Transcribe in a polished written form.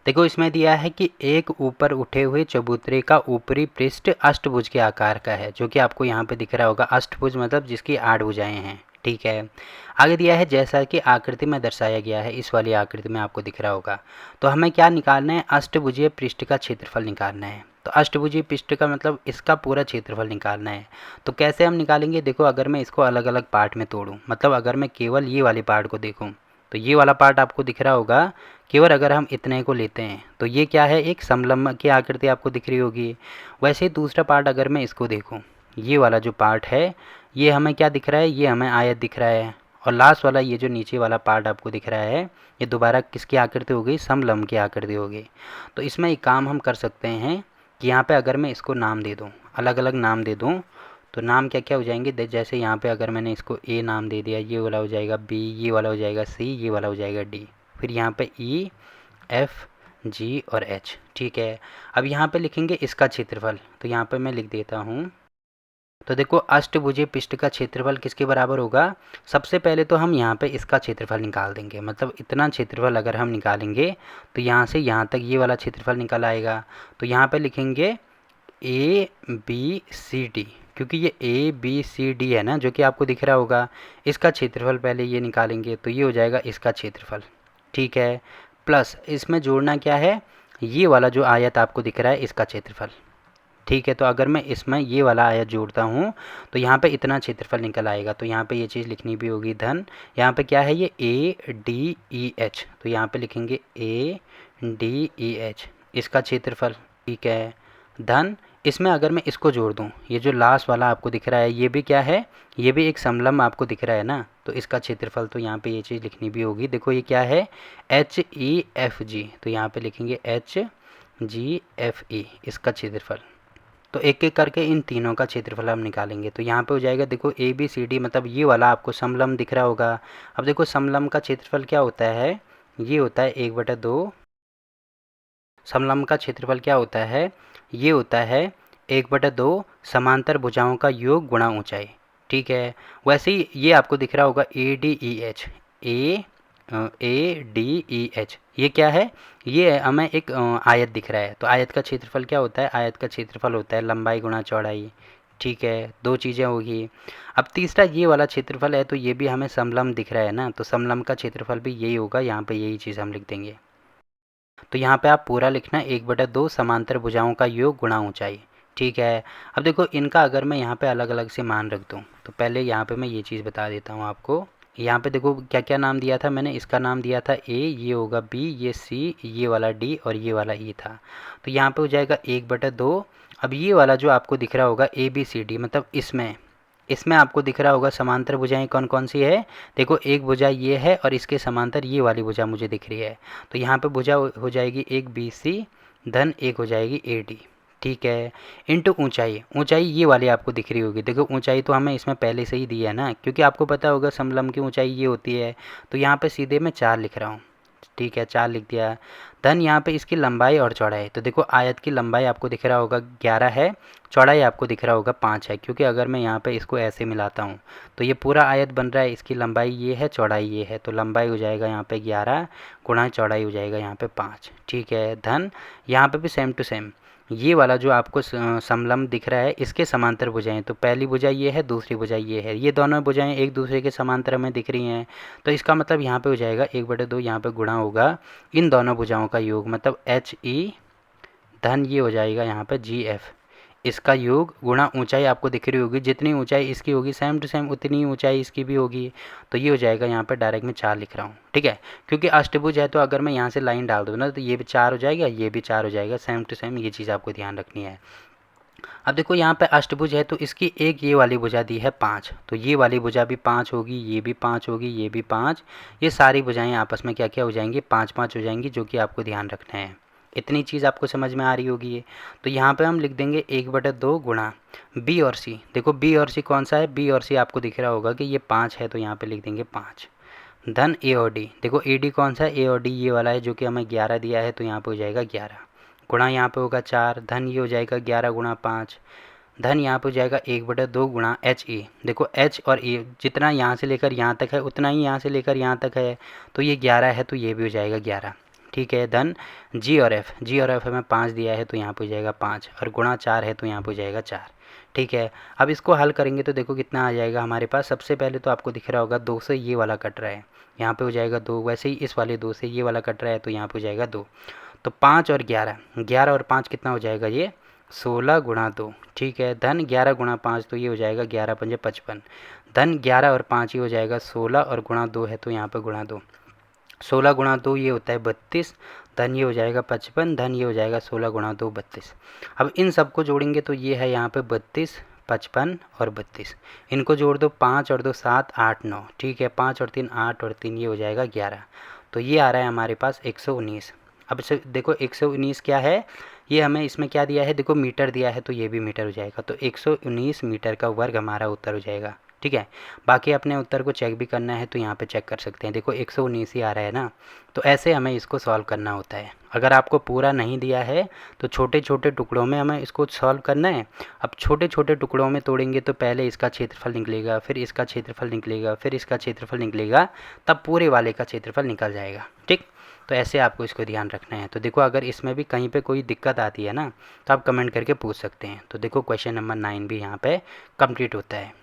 देखो इसमें दिया है कि एक ऊपर उठे हुए चबूतरे का ऊपरी पृष्ठ अष्टभुज के आकार का है, जो कि आपको यहाँ पे दिख रहा होगा। अष्टभुज मतलब जिसकी 8 भुजाएं हैं, ठीक है। आगे दिया है जैसा कि आकृति में दर्शाया गया है, इस वाली आकृति में आपको दिख रहा होगा। तो हमें क्या निकालना है, अष्टभुजीय पृष्ठ का क्षेत्रफल निकालना है। तो अष्टभुजीय पृष्ठ का मतलब इसका पूरा क्षेत्रफल निकालना है। तो कैसे हम निकालेंगे, देखो अगर मैं इसको अलग अलग पार्ट में तोड़ूँ, मतलब अगर मैं केवल ये वाले पार्ट को देखूँ, तो ये वाला पार्ट आपको दिख रहा होगा। केवल अगर हम इतने को लेते हैं तो ये क्या है, एक समलंब की आकृति आपको दिख रही होगी। वैसे ही दूसरा पार्ट अगर मैं इसको देखूं, ये वाला जो पार्ट है ये हमें क्या दिख रहा है, ये हमें आयत दिख रहा है। और लास्ट वाला ये जो नीचे वाला पार्ट आपको दिख रहा है, ये दोबारा किसकी आकृति हो गई, समलंब की आकृति हो गई। तो इसमें एक काम हम कर सकते हैं कि यहाँ पे अगर मैं इसको नाम दे दूँ, अलग अलग नाम दे दूँ, तो नाम क्या क्या हो जाएंगे, जैसे यहाँ पे अगर मैंने इसको ए नाम दे दिया, ये वाला हो जाएगा बी, ये वाला हो जाएगा सी, ये वाला हो जाएगा डी, फिर यहाँ पे ई, एफ, जी और एच, ठीक है। अब यहाँ पे लिखेंगे इसका क्षेत्रफल, तो यहाँ पे मैं लिख देता हूँ। तो देखो अष्टभुजीय पृष्ठ का क्षेत्रफल किसके बराबर होगा, सबसे पहले तो हम यहाँ पे इसका क्षेत्रफल निकाल देंगे, मतलब इतना क्षेत्रफल अगर हम निकालेंगे तो यहाँ से यहाँ तक ये वाला क्षेत्रफल निकल आएगा। तो यहाँ पे लिखेंगे ए बी सी डी, क्योंकि ये ए बी सी डी है ना, जो कि आपको दिख रहा होगा। इसका क्षेत्रफल पहले ये निकालेंगे तो ये हो जाएगा इसका क्षेत्रफल, ठीक है। प्लस इसमें जोड़ना क्या है, ये वाला जो आयत आपको दिख रहा है इसका क्षेत्रफल, ठीक है। तो अगर मैं इसमें ये वाला आयत जोड़ता हूँ तो यहाँ पे इतना क्षेत्रफल निकल आएगा। तो यहाँ पे ये चीज़ लिखनी भी होगी धन, यहाँ पे क्या है ये ए डी ई एच, तो यहाँ पे लिखेंगे ए डी ई एच, इसका क्षेत्रफल, ठीक है। धन इसमें अगर मैं इसको जोड़ दूँ, ये जो लास्ट वाला आपको दिख रहा है ये भी क्या है, ये भी एक समलंब आपको दिख रहा है ना, तो इसका क्षेत्रफल, तो यहाँ पे ये चीज़ लिखनी भी होगी। देखो ये क्या है, एच ई एफ जी, तो यहाँ पे लिखेंगे एच जी एफ ई, इसका क्षेत्रफल। तो एक एक करके इन तीनों का क्षेत्रफल हम निकालेंगे। तो यहाँ पे हो जाएगा, देखो ए बी सी डी, मतलब ये वाला आपको समलंब दिख रहा होगा। अब देखो समलंब का क्षेत्रफल क्या होता है, ये होता है 1/2। समलंब का क्षेत्रफल क्या होता है, ये होता है 1/2 समांतर भुजाओं का योग गुणा ऊंचाई, ठीक है। वैसे ही ये आपको दिख रहा होगा A D E H, A D E H, ये क्या है, ये हमें एक आयत दिख रहा है। तो आयत का क्षेत्रफल क्या होता है, आयत का क्षेत्रफल होता है लंबाई गुणा चौड़ाई, ठीक है। दो चीज़ें होगी। अब तीसरा ये वाला क्षेत्रफल है, तो ये भी हमें समलंब दिख रहा है ना, तो समलंब का क्षेत्रफल भी यही होगा, यहाँ पे यही चीज़ हम लिख देंगे। तो यहाँ पे आप पूरा लिखना 1/2 समांतर भुजाओं का योग गुणा ऊंचाई, ठीक है। अब देखो इनका अगर मैं यहाँ पे अलग अलग से मान रख दूँ, तो पहले यहाँ पे मैं ये चीज़ बता देता हूँ आपको। यहाँ पे देखो क्या क्या नाम दिया था मैंने, इसका नाम दिया था ए, ये होगा बी, ये सी, ये वाला डी और ये वाला ई था। तो यहाँ पे हो जाएगा 1/2। अब ये वाला जो आपको दिख रहा होगा ए बी सी डी, मतलब इसमें इसमें आपको दिख रहा होगा समांतर भुजाएं कौन कौन सी है। देखो एक भुजा ये है और इसके समांतर ये वाली भुजा मुझे दिख रही है। तो यहाँ पे भुजा हो जाएगी एक बी सी, धन एक हो जाएगी ए डी, ठीक है। इंटू ऊंचाई, ऊंचाई ये वाली आपको दिख रही होगी। देखो ऊंचाई तो हमें इसमें पहले से ही दी है ना, क्योंकि आपको पता होगा समलंब की ऊंचाई ये होती है। तो यहाँ पे सीधे मैं 4 लिख रहा हूँ, ठीक है, 4 लिख दिया। धन यहाँ पे इसकी लंबाई और चौड़ाई, तो देखो आयत की लंबाई आपको दिख रहा होगा 11 है, चौड़ाई आपको दिख रहा होगा 5 है, क्योंकि अगर मैं यहाँ पे इसको ऐसे मिलाता हूँ तो ये पूरा आयत बन रहा है, इसकी लंबाई ये है, चौड़ाई ये है, तो लंबाई हो जाएगा यहाँ पे 11 गुणा चौड़ाई हो जाएगा यहाँ पे 5, ठीक है। धन यहाँ पे भी सेम टू सेम ये वाला जो आपको समलंब दिख रहा है इसके समांतर भुजाएं, तो पहली भुजा ये है, दूसरी भुजा ये है, ये दोनों भुजाएं एक दूसरे के समांतर हमें दिख रही हैं। तो इसका मतलब यहाँ पे हो जाएगा 1/2, यहाँ पे गुणा होगा इन दोनों भुजाओं का योग, मतलब एच ई, धन ये हो जाएगा यहाँ पे जी एफ, इसका योग गुणा ऊंचाई आपको दिख रही होगी, जितनी ऊंचाई इसकी होगी सेम टू सेम उतनी ऊंचाई इसकी भी होगी। तो ये हो जाएगा यहाँ पे डायरेक्ट मैं 4 लिख रहा हूँ, ठीक है। क्योंकि अष्टभुज है तो अगर मैं यहाँ से लाइन डाल दूँ ना तो ये भी 4 हो जाएगा, ये भी 4 हो जाएगा, सेम टू सेम, ये चीज़ आपको ध्यान रखनी है। अब देखो यहाँ पे अष्टभुज है तो इसकी एक ये वाली भुजा दी है 5, तो ये वाली भुजा भी 5 होगी, ये भी 5 होगी, ये भी 5, ये सारी भुजाएं आपस में क्या क्या हो जाएंगी, 5-5 हो जाएंगी, जो कि आपको ध्यान रखना है। इतनी चीज़ आपको समझ में आ रही होगी ये। तो यहाँ पे हम लिख देंगे 1/2 गुणा बी और सी। देखो बी और सी कौन सा है, बी और सी आपको दिख रहा होगा कि ये 5 है, तो यहाँ पे लिख देंगे 5। धन ए और डी, देखो ए डी कौन सा है, ए और डी ये वाला है जो कि हमें 11 दिया है, तो यहाँ पे हो जाएगा 11 गुणा यहाँ पे होगा 4, धन ये हो जाएगा 11 गुणा 5, धन यहाँ पे हो जाएगा 1/2 गुणा एच ई। देखो एच और ई जितना यहाँ से लेकर यहाँ तक है उतना ही यहाँ से लेकर यहाँ तक है, तो ये 11 है तो ये भी हो जाएगा 11, ठीक है, धन जी और एफ हमें 5 दिया है तो यहाँ पे हो जाएगा 5 और गुणा 4 है तो यहाँ पे हो जाएगा 4। ठीक है, अब इसको हल करेंगे तो देखो कितना आ जाएगा हमारे पास। सबसे पहले तो आपको दिख रहा होगा 2 से ये वाला कट रहा है, यहाँ पे हो जाएगा 2। वैसे ही इस वाले 2 से ये वाला कट रहा है तो यहाँ पे हो जाएगा 2। तो 5 और 11, 11 और 5 कितना हो जाएगा ये 16 गुणा 2। ठीक है, धन 11 गुणा 5 तो ये हो जाएगा 11 पंजे 55। धन 11 और 5 ये हो जाएगा 16 और गुणा 2 है तो यहाँ पे गुणा 2, 16 गुणा 2 ये होता है 32। धन ये हो जाएगा 55, धन ये हो जाएगा 16 गुणा 2 32। अब इन सबको जोड़ेंगे तो ये है यहाँ पे 32, 55 और 32। इनको जोड़ दो, 5 और 2 7 8 9। ठीक है, 5 और 3 8 और 3 ये हो जाएगा 11। तो ये आ रहा है हमारे पास 119। अब इसे देखो 119 क्या है, ये हमें इसमें क्या दिया है, देखो मीटर दिया है तो ये भी मीटर हो जाएगा। तो 119 मीटर का वर्ग हमारा उत्तर हो जाएगा। ठीक है, बाकी अपने उत्तर को चेक भी करना है तो यहाँ पे चेक कर सकते हैं। देखो 119 ही आ रहा है ना, तो ऐसे हमें इसको सॉल्व करना होता है। अगर आपको पूरा नहीं दिया है तो छोटे छोटे टुकड़ों में हमें इसको सॉल्व करना है। अब छोटे छोटे टुकड़ों में तोड़ेंगे तो पहले इसका क्षेत्रफल निकलेगा, फिर इसका क्षेत्रफल निकलेगा, फिर इसका क्षेत्रफल निकलेगा, तब पूरे वाले का क्षेत्रफल निकल जाएगा। ठीक, तो ऐसे आपको इसको ध्यान रखना है। तो देखो अगर इसमें भी कहीं पे कोई दिक्कत आती है ना तो आप कमेंट करके पूछ सकते हैं। तो देखो क्वेश्चन नंबर 9 भी यहाँ पे कंप्लीट होता है।